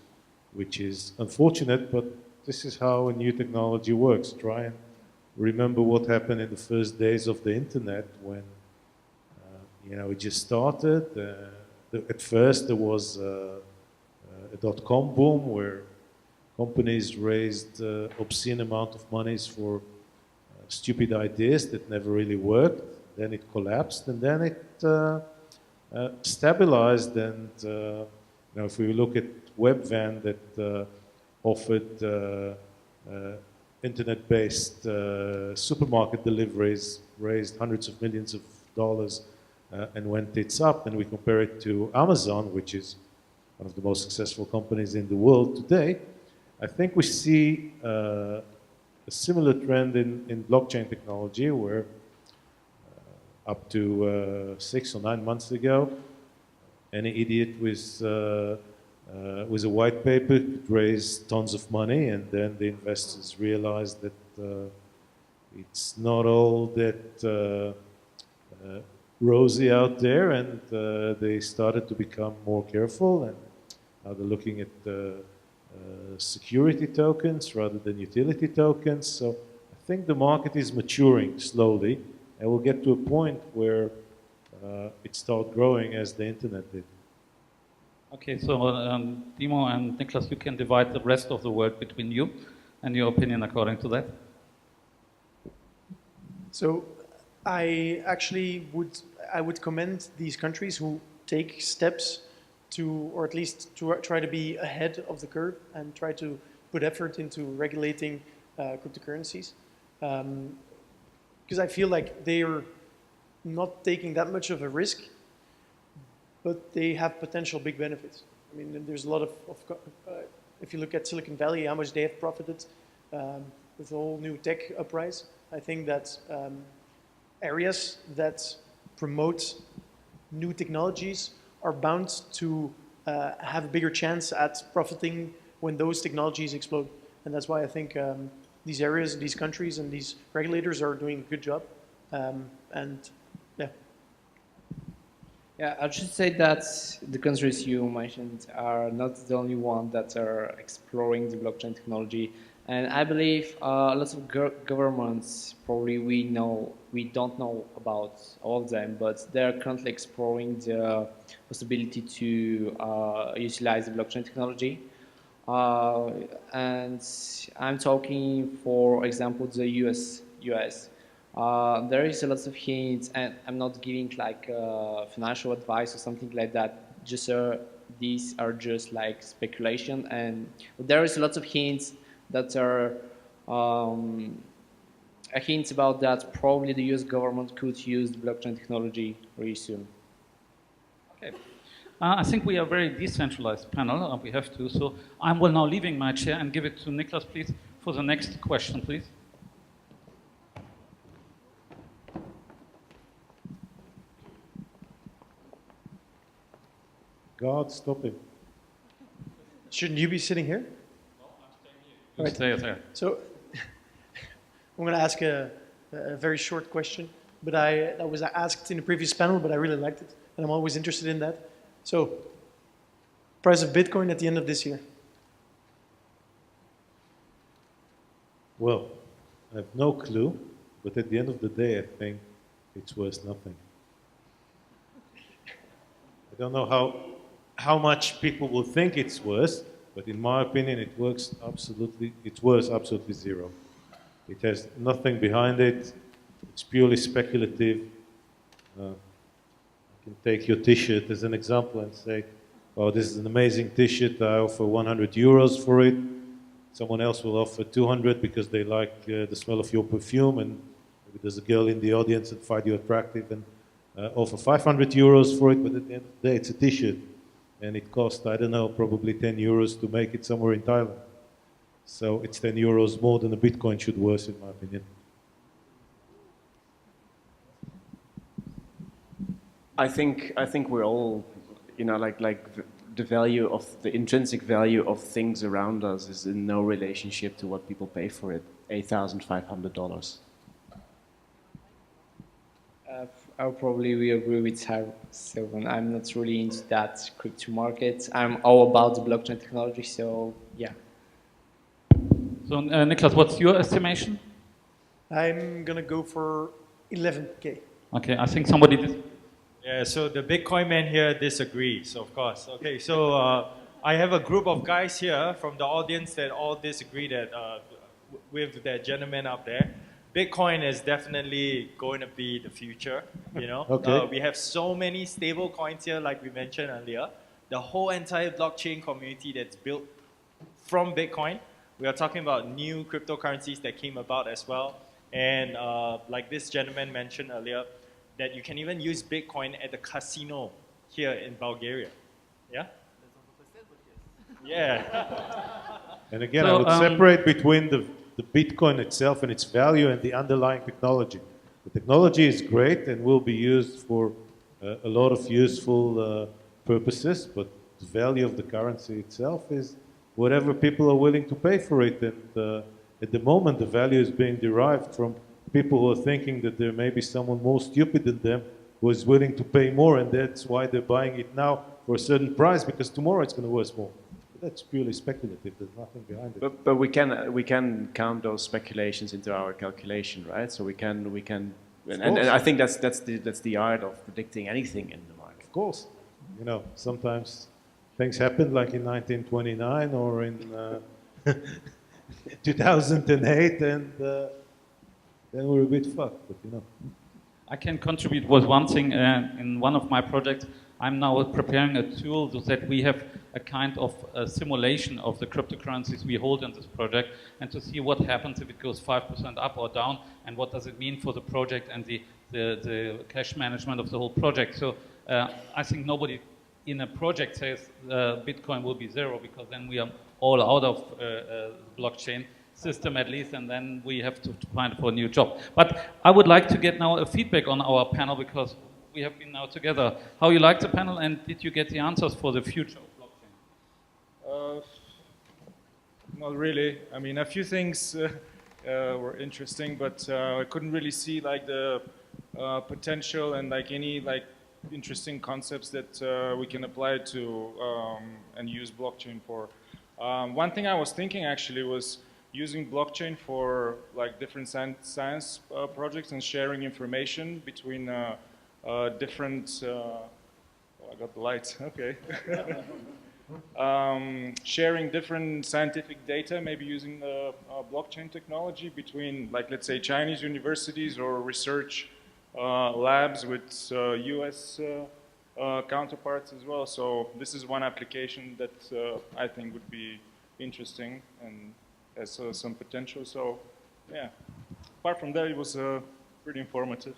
which is unfortunate, but this is how a new technology works. Try and remember what happened in the first days of the internet when it just started. At first there was a dot-com boom where companies raised obscene amount of monies for stupid ideas that never really worked. Then it collapsed, and then it stabilized. And if we look at Webvan that offered internet-based supermarket deliveries, raised hundreds of millions of dollars, and went tits up, and we compare it to Amazon, which is one of the most successful companies in the world today, I think we see a similar trend in blockchain technology, where up to 6 or 9 months ago, any idiot with a white paper could raise tons of money, and then the investors realized that it's not all that rosy out there, and they started to become more careful, and now they're looking at security tokens rather than utility tokens. So I think the market is maturing slowly and will get to a point where it starts growing as the internet did. Okay, so Timo and Nicolas, you can divide the rest of the word between you and your opinion according to that. So I actually would commend these countries who take steps to, or at least to try to be ahead of the curve and try to put effort into regulating cryptocurrencies. Because I feel like they are not taking that much of a risk, but they have potential big benefits. I mean, there's a lot of if you look at Silicon Valley, how much they have profited with the whole new tech uprise. I think that areas that promote new technologies are bound to have a bigger chance at profiting when those technologies explode. And that's why I think these areas, these countries, and these regulators are doing a good job. And yeah. Yeah, I should say that the countries you mentioned are not the only ones that are exploring the blockchain technology. And I believe lots of governments, probably we don't know about all of them, but they're currently exploring the possibility to utilize the blockchain technology. And I'm talking, for example, the US. There is a lot of hints, and I'm not giving like financial advice or something like that. Just these are just like speculation, and there is a lot of hints that are hints about that probably the US government could use the blockchain technology very soon. Okay. I think we are a very decentralized panel. We have to. So I will now leaving my chair and give it to Nicolas, please, for the next question, please. God, stop him. Shouldn't you be sitting here? You stay there. So I'm going to ask a very short question, but that was asked in the previous panel, but I really liked it, and I'm always interested in that. So, price of Bitcoin at the end of this year? Well, I have no clue, but at the end of the day, I think it's worth nothing. I don't know how much people will think it's worth, but in my opinion, it's worth absolutely zero. It has nothing behind it. It's purely speculative. I can take your T-shirt as an example and say, oh, this is an amazing T-shirt. I offer 100 euros for it. Someone else will offer 200 because they like the smell of your perfume, and maybe there's a girl in the audience that find you attractive and offer 500 euros for it, but at the end of the day, it's a T-shirt. And it costs, I don't know, probably 10 euros to make it somewhere in Thailand. So it's 10 euros more than a Bitcoin should worth, in my opinion. I think we're all, you know, like the value of the intrinsic value of things around us is in no relationship to what people pay for it. $8,500. I probably will agree with Silvan. I'm not really into that crypto market. I'm all about the blockchain technology, so yeah. So Nicolas, what's your estimation? I'm going to go for 11K. Okay, I think somebody did. Yeah, so the Bitcoin man here disagrees, of course. Okay, so I have a group of guys here from the audience that all disagree that with that gentleman up there. Bitcoin is definitely going to be the future, you know. Okay. We have so many stable coins here, like we mentioned earlier. The whole entire blockchain community that's built from Bitcoin. We are talking about new cryptocurrencies that came about as well. And like this gentleman mentioned earlier, that you can even use Bitcoin at the casino here in Bulgaria. Yeah? Yeah. And again, So, I would separate between the Bitcoin itself and its value and the underlying technology. The technology is great and will be used for a lot of useful purposes, but the value of the currency itself is whatever people are willing to pay for it. And at the moment, the value is being derived from people who are thinking that there may be someone more stupid than them who is willing to pay more, and that's why they're buying it now for a certain price, because tomorrow it's going to worth more. that's purely speculative. There's nothing behind it. But we can count those speculations into our calculation, right? So we can and I think that's the art of predicting anything in the market. Of course, you know, sometimes things happen like in 1929 or in 2008, and then we're a bit fucked. But you know, I can contribute with one thing. In one of my projects, I'm now preparing a tool so that we have a kind of a simulation of the cryptocurrencies we hold in this project, and to see what happens if it goes 5% up or down, and what does it mean for the project and the cash management of the whole project. So I think nobody in a project says Bitcoin will be zero, because then we are all out of blockchain system at least, and then we have to find for a new job. But I would like to get now a feedback on our panel, because we have been now together. How you like the panel, and did you get the answers for the future of blockchain? Not really. I mean, a few things were interesting, but I couldn't really see like the potential and like any like interesting concepts that we can apply to and use blockchain for. One thing I was thinking actually was using blockchain for like different science projects and sharing information between different. Oh, I got the lights. Okay. Sharing different scientific data, maybe using the blockchain technology between, like, let's say, Chinese universities or research labs with US counterparts as well. So this is one application that I think would be interesting and has some potential. So yeah, apart from that, it was pretty informative.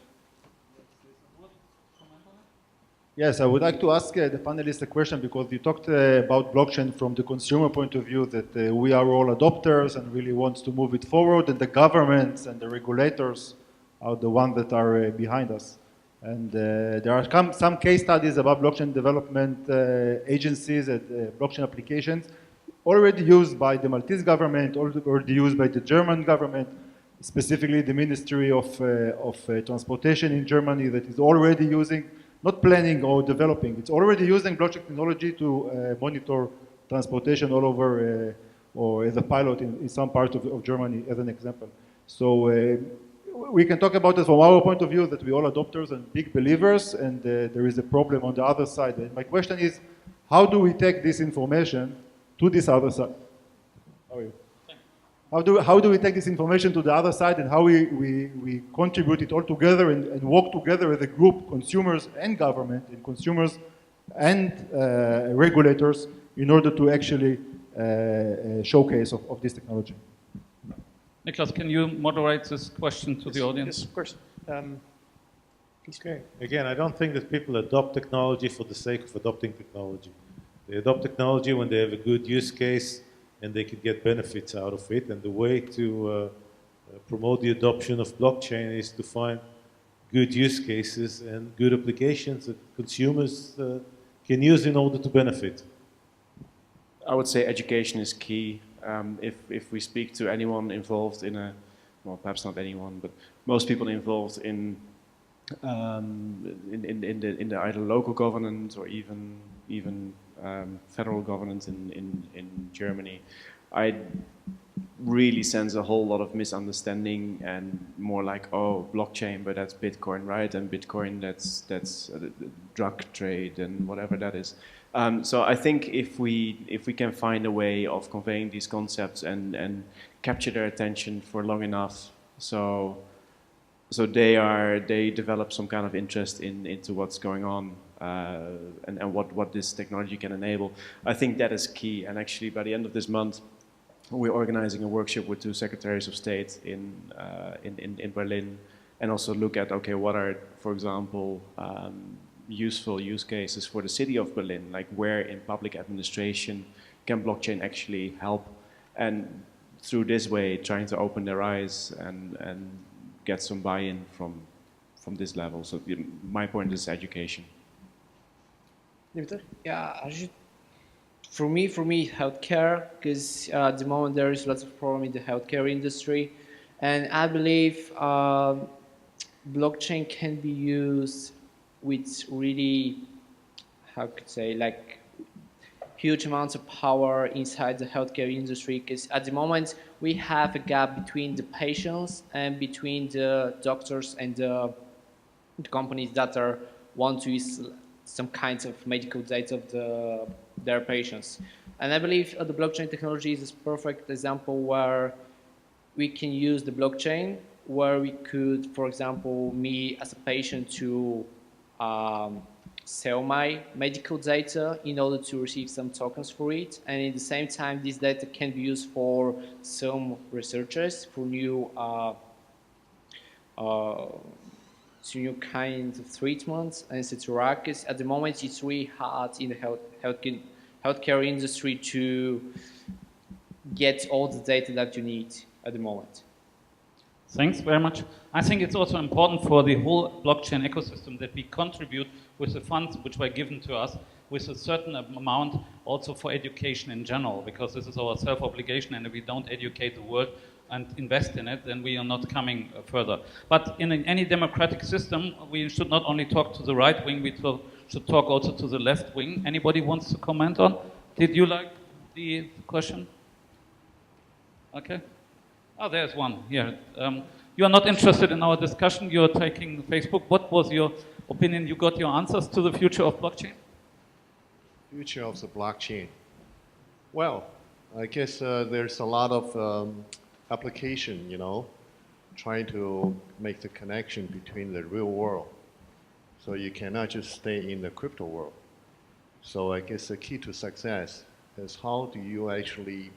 Yes, I would like to ask the panelists a question, because you talked about blockchain from the consumer point of view, that we are all adopters and really wants to move it forward, and the governments and the regulators are the ones that are behind us. And there are some case studies about blockchain development agencies and blockchain applications already used by the Maltese government, already used by the German government, specifically the Ministry of Transportation in Germany, that is already using, not planning or developing, it's already using blockchain technology to monitor transportation all over, or as a pilot in some part of Germany, as an example. So we can talk about it from our point of view, that we're all adopters and big believers, and there is a problem on the other side. And my question is, how do we take this information to this other side? How are you? How do we take this information to the other side, and how we contribute it all together and work together as a group, consumers and government, and consumers and regulators, in order to actually showcase of this technology? Nicolas, can you moderate this question to the audience? Yes, of course. Okay. Again, I don't think that people adopt technology for the sake of adopting technology. They adopt technology when they have a good use case and they can get benefits out of it. And the way to promote the adoption of blockchain is to find good use cases and good applications that consumers can use in order to benefit. I would say education is key. If we speak to anyone involved in a, well, perhaps not anyone, but most people involved in the either local governance or even federal governance in Germany, I really sense a whole lot of misunderstanding and more like, oh, blockchain, but that's Bitcoin, right? And Bitcoin, that's a drug trade and whatever that is. So I think if we can find a way of conveying these concepts and capture their attention for long enough, so they develop some kind of interest into what's going on and what this technology can enable. I think that is key. And actually, by the end of this month, we're organizing a workshop with 2 secretaries of state in Berlin, and also look at, okay, what are, for example, useful use cases for the city of Berlin, like where in public administration can blockchain actually help, and through this way trying to open their eyes and get some buy-in from this level. So my point is education. Dimitar? Yeah, for me, healthcare, because at the moment there is lots of problem in the healthcare industry, and I believe blockchain can be used with really, how could say, like, huge amounts of power inside the healthcare industry, because at the moment we have a gap between the patients and between the doctors and the companies that want to use some kinds of medical data of their patients. And I believe the blockchain technology is a perfect example where we can use the blockchain, where we could, for example, me as a patient to sell my medical data in order to receive some tokens for it. And at the same time, this data can be used for some researchers for new kinds of treatments, and etc. Because at the moment, it's really hard in the healthcare industry to get all the data that you need at the moment. Thanks very much. I think it's also important for the whole blockchain ecosystem that we contribute with the funds which were given to us with a certain amount also for education in general, because this is our self-obligation, and if we don't educate the world and invest in it, then we are not coming further. But in any democratic system, we should not only talk to the right wing, we should talk also to the left wing. Anybody wants to comment on? Did you like the question? Okay. Oh, there's one here. You are not interested in our discussion. You are taking Facebook. What was your opinion? You got your answers to the future of blockchain? Future of the blockchain. Well, I guess there's a lot of application, you know, trying to make the connection between the real world. So you cannot just stay in the crypto world. So I guess the key to success is how do you actually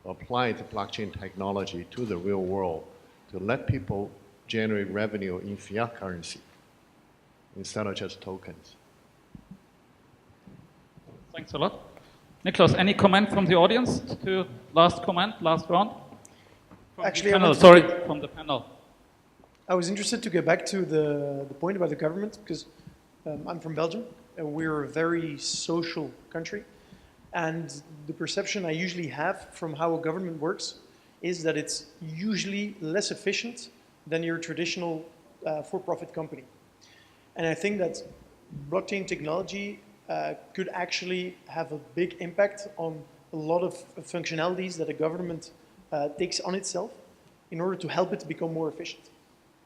apply the blockchain technology to the real world to let people generate revenue in fiat currency instead of just tokens. Thanks a lot. Nicolas, any comment from the audience to last comment, last round? Actually, From the panel. I was interested to get back to the point about the government, because I'm from Belgium, and we're a very social country. And the perception I usually have from how a government works is that it's usually less efficient than your traditional for-profit company. And I think that blockchain technology could actually have a big impact on a lot of functionalities that a government takes on itself in order to help it to become more efficient.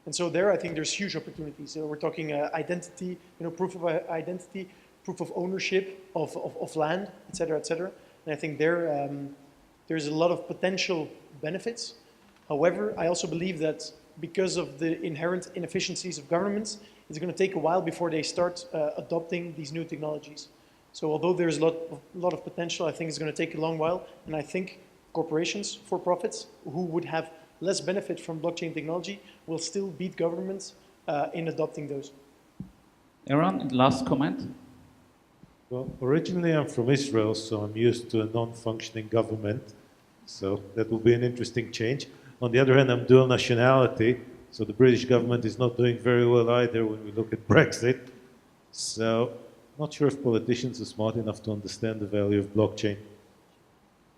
And so there, I think there's huge opportunities. So we're talking identity, proof of identity, proof of ownership of land, et cetera, et cetera. And I think there's a lot of potential benefits. However, I also believe that because of the inherent inefficiencies of governments, it's going to take a while before they start adopting these new technologies. So although there's a lot of potential, I think it's going to take a long while. And I think corporations, for-profits, who would have less benefit from blockchain technology will still beat governments in adopting those. Eran, last comment? Well, originally I'm from Israel, so I'm used to a non-functioning government. So that will be an interesting change. On the other hand, I'm dual nationality, so the British government is not doing very well either when we look at Brexit. So not sure if politicians are smart enough to understand the value of blockchain.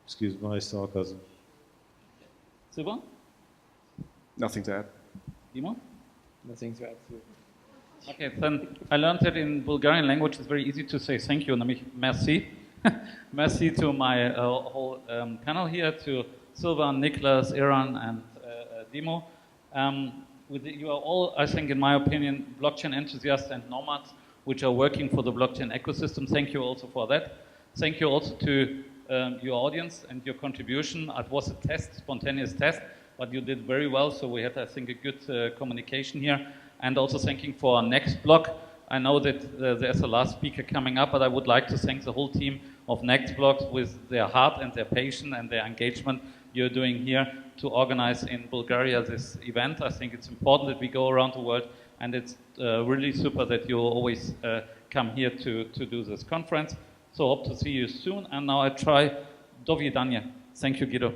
Excuse my sarcasm. Silvan? Nothing to add. Dimo? Nothing to add. Okay, then I learned that in Bulgarian language it's very easy to say thank you, nämlich merci. Merci to my whole panel here, to Silvan, Nicolas, Eran, and Dimo. You are all, I think, in my opinion, blockchain enthusiasts and nomads which are working for the blockchain ecosystem. Thank you also for that. Thank you also to your audience and your contribution. It was a test, spontaneous test, but you did very well, so we had, I think, a good communication here. And also thanking for our next block. I know that there's a last speaker coming up, but I would like to thank the whole team of Next Blocks with their heart and their passion and their engagement you're doing here to organize in Bulgaria this event. I think it's important that we go around the world, and it's really super that you always come here to do this conference. So hope to see you soon. And now I try do vidania. Thank you, Guido.